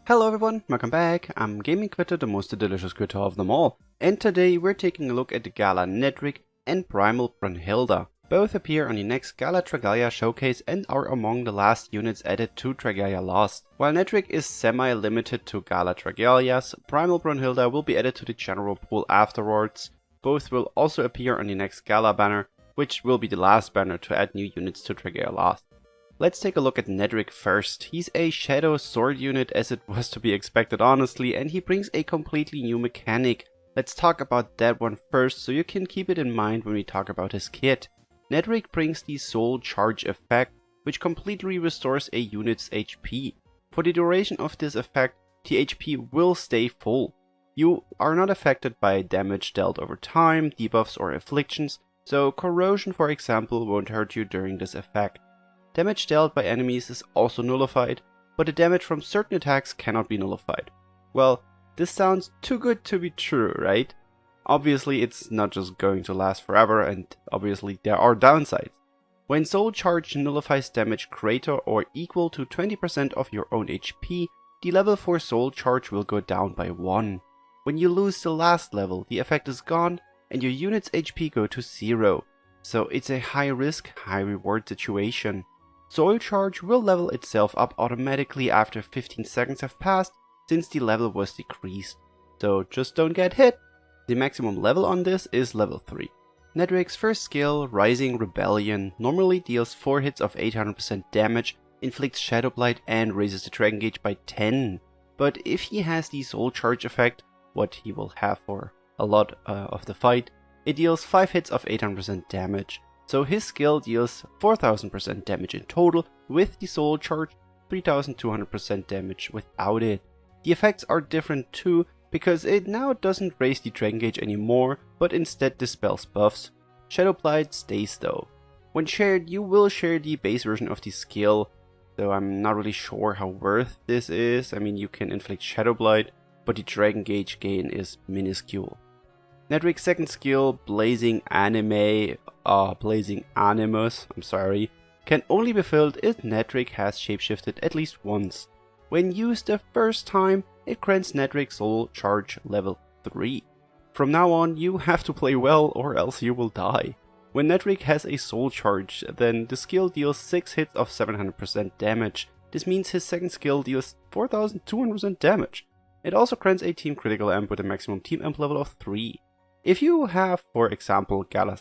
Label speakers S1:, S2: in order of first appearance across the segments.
S1: Hello everyone, welcome back. I'm Gaming Quitte, the most delicious Quitte of them all. And today we're taking a look at the Gala Nedrick and Primal Brunhilda. Both appear on the next Gala Dragalia showcase and are among the last units added to Dragalia Lost. While Nedrick is semi-limited to Gala Dragalias, Primal Brunhilda will be added to the general pool afterwards. Both will also appear on the next Gala banner, which will be the last banner to add new units to Dragalia Lost. Let's take a look at Nedrick first. He's a shadow sword unit as it was to be expected honestly, and he brings a completely new mechanic. Let's talk about that one first so you can keep it in mind when we talk about his kit. Nedrick brings the soul charge effect, which completely restores a unit's HP. For the duration of this effect, the HP will stay full. You are not affected by damage dealt over time, debuffs or afflictions, so corrosion for example won't hurt you during this effect. Damage dealt by enemies is also nullified, but the damage from certain attacks cannot be nullified. Well, this sounds too good to be true, right? Obviously it's not just going to last forever, and obviously there are downsides. When Soul Charge nullifies damage greater or equal to 20% of your own HP, the level for Soul Charge will go down by 1. When you lose the last level, the effect is gone and your unit's HP go to 0. So it's a high risk, high reward situation. Soul Charge will level itself up automatically after 15 seconds have passed, since the level was decreased. So just don't get hit. The maximum level on this is level 3. Nedrick's first skill, Rising Rebellion, normally deals 4 hits of 800% damage, inflicts Shadow Blight and raises the Dragon Gauge by 10. But if he has the Soul Charge effect, what he will have for a lot of the fight, it deals 5 hits of 800% damage. So his skill deals 4000% damage in total with the Soul Charge, 3200% damage without it. The effects are different too, because it now doesn't raise the Dragon Gauge anymore, but instead dispels buffs. Shadow Blight stays though. When shared, you will share the base version of the skill, though I'm not really sure how worth this is. I mean, you can inflict Shadow Blight, but the Dragon Gauge gain is minuscule. Nedrick's second skill, Blazing Animus, can only be filled if Nedrick has shapeshifted at least once. When used the first time, it grants Nedrick Soul Charge level 3. From now on, you have to play well or else you will die. When Nedrick has a Soul Charge, then the skill deals 6 hits of 700% damage. This means his second skill deals 4200% damage. It also grants a team critical amp with a maximum team amp level of 3. If you have, for example, Gala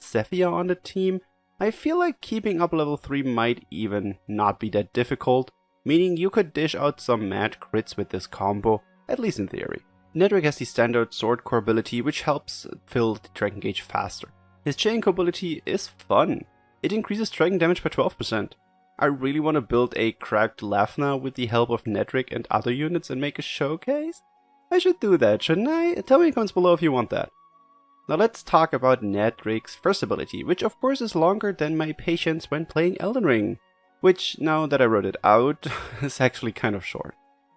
S1: on the team, I feel like keeping up level 3 might even not be that difficult, meaning you could dish out some mad crits with this combo, at least in theory. Nedrick has the standard Sword Core ability, which helps fill the Dragon Gauge faster. His Chain Core ability is fun. It increases Dragon damage by 12%. I really want to build a cracked Lafna with the help of Nedrick and other units and make a showcase? I should do that, shouldn't I? Tell me in the comments below if you want that. Now let's talk about Nedrick's first ability, which of course is longer than my patience when playing Elden Ring. Which, now that I wrote it out, is actually kind of short.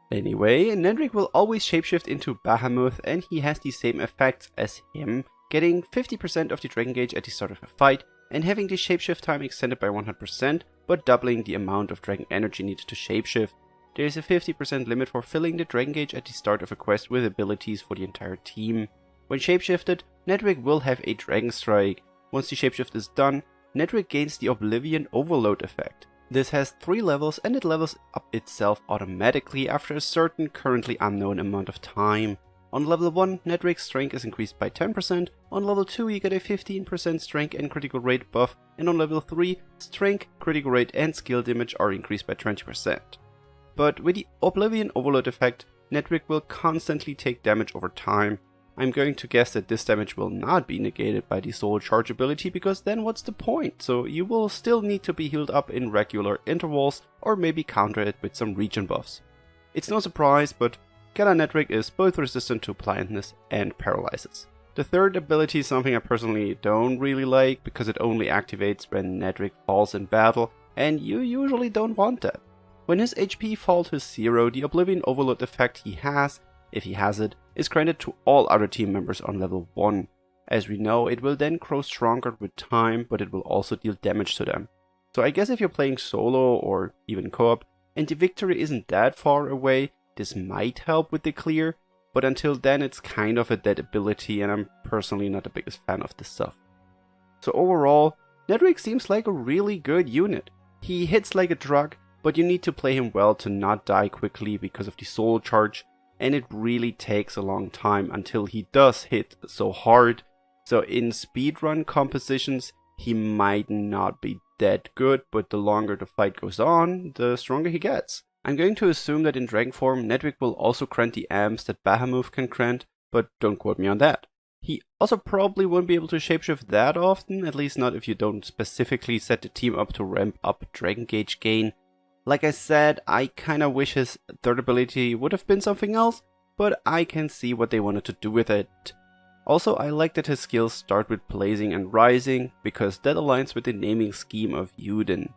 S1: Anyway, Nedrick will always shapeshift into Bahamut, and he has the same effects as him, getting 50% of the Dragon Gauge at the start of a fight, and having the shapeshift time extended by 100%, but doubling the amount of Dragon Energy needed to shapeshift. There is a 50% limit for filling the Dragon Gauge at the start of a quest with abilities for the entire team. When shapeshifted, Nedrick will have a Dragon Strike. Once the shapeshift is done, Nedrick gains the Oblivion Overload effect. This has 3 levels and it levels up itself automatically after a certain currently unknown amount of time. On level 1, Nedrick's strength is increased by 10%, on level 2 you get a 15% strength and critical rate buff, and on level 3, strength, critical rate and skill damage are increased by 20%. But with the Oblivion Overload effect, Nedrick will constantly take damage over time. I'm going to guess that this damage will not be negated by the Soul Charge ability, because then what's the point? So you will still need to be healed up in regular intervals, or maybe counter it with some regen buffs. It's no surprise, but Gala Nedrick is both resistant to blindness and paralysis. The third ability is something I personally don't really like, because it only activates when Nedrick falls in battle, and you usually don't want that. When his HP falls to 0, the Oblivion Overload effect he has, if he has it, is granted to all other team members on level 1. As we know, it will then grow stronger with time, but it will also deal damage to them. So I guess if you're playing solo or even co-op, and the victory isn't that far away, this might help with the clear, but until then it's kind of a dead ability and I'm personally not the biggest fan of this stuff. So overall, Nedrick seems like a really good unit. He hits like a truck, but you need to play him well to not die quickly because of the soul charge, and it really takes a long time until he does hit so hard. So in speedrun compositions, he might not be that good, but the longer the fight goes on, the stronger he gets. I'm going to assume that in Dragon form, Nedrick will also grant the amps that Baha move can grant, but don't quote me on that. He also probably won't be able to shapeshift that often, at least not if you don't specifically set the team up to ramp up Dragon Gauge gain. Like I said, I kinda wish his third ability would have been something else, but I can see what they wanted to do with it. Also, I like that his skills start with Blazing and Rising, because that aligns with the naming scheme of Yuden.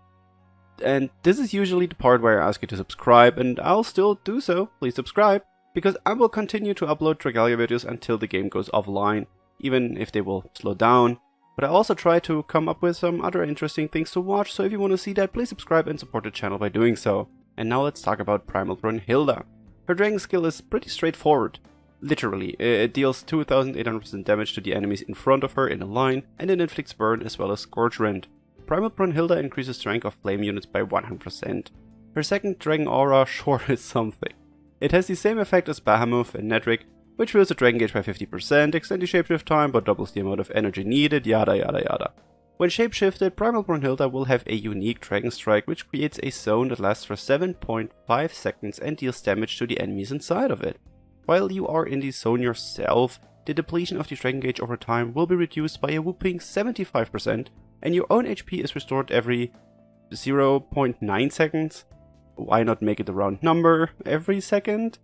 S1: And this is usually the part where I ask you to subscribe, and I'll still do so, please subscribe, because I will continue to upload Dragalia videos until the game goes offline, even if they will slow down. But I also try to come up with some other interesting things to watch, so if you want to see that, please subscribe and support the channel by doing so. And now let's talk about Primal Brunhilda. Her dragon skill is pretty straightforward. Literally, it deals 2800% damage to the enemies in front of her in a line, and it inflicts burn as well as scorch rend. Primal Brunhilda increases strength of flame units by 100%. Her second dragon aura sure is something. It has the same effect as Bahamut and Nedrick, which fills the dragon gauge by 50%, extends the shapeshift time but doubles the amount of energy needed, yada yada yada. When shapeshifted, Primal Brunhilda will have a unique dragon strike which creates a zone that lasts for 7.5 seconds and deals damage to the enemies inside of it. While you are in the zone yourself, the depletion of the dragon gauge over time will be reduced by a whopping 75%, and your own HP is restored every 0.9 seconds. Why not make it a round number? Every second?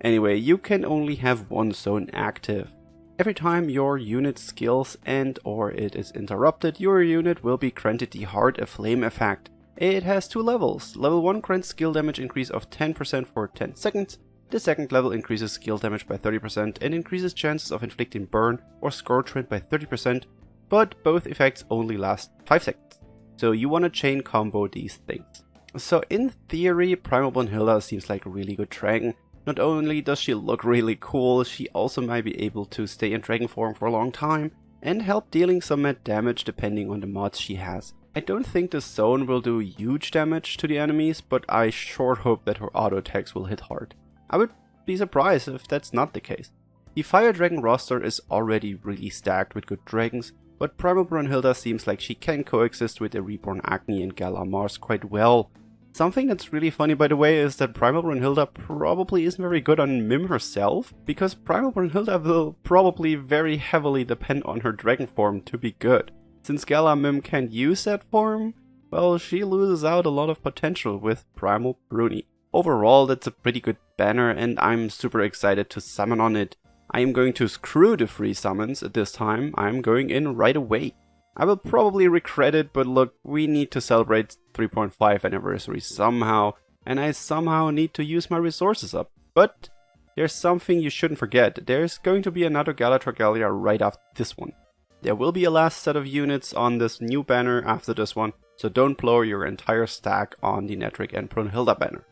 S1: Anyway, you can only have one zone active. Every time your unit skills and or it is interrupted, your unit will be granted the Heart Aflame effect. It has 2 levels. Level 1 grants skill damage increase of 10% for 10 seconds. The second level increases skill damage by 30% and increases chances of inflicting burn or scorch rend by 30%, but both effects only last 5 seconds. So you want to chain combo these things. So in theory, Primal Brunhilda seems like a really good dragon. Not only does she look really cool, she also might be able to stay in dragon form for a long time and help dealing some mad damage depending on the mods she has. I don't think the zone will do huge damage to the enemies, but I sure hope that her auto attacks will hit hard. I would be surprised if that's not the case. The Fire Dragon roster is already really stacked with good dragons, but Primal Brunhilda seems like she can coexist with the Reborn Agni and Gala Mars quite well. Something that's really funny, by the way, is that Primal Brunhilda probably isn't very good on Mim herself, because Primal Brunhilda will probably very heavily depend on her dragon form to be good. Since Gala Mim can't use that form, well, she loses out a lot of potential with Primal Bruni. Overall, that's a pretty good banner, and I'm super excited to summon on it. I am going to screw the free summons this time. I'm going in right away. I will probably regret it, but look, we need to celebrate 3.5 anniversary somehow, and I somehow need to use my resources up. But there's something you shouldn't forget. There's going to be another Gala Dragalia right after this one. There will be a last set of units on this new banner after this one, so don't blow your entire stack on the Nedrick and Brunhilda banner.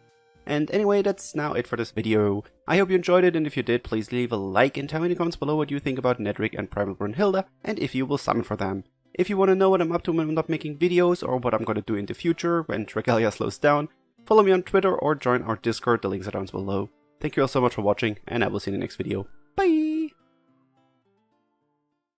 S1: And anyway, that's now it for this video. I hope you enjoyed it, and if you did, please leave a like and tell me in the comments below what you think about Nedrick and Primal Brunhilda, and if you will summon for them. If you want to know what I'm up to when I'm not making videos, or what I'm going to do in the future when Dragalia slows down, follow me on Twitter or join our Discord, the links are down below. Thank you all so much for watching, and I will see you in the next video. Bye!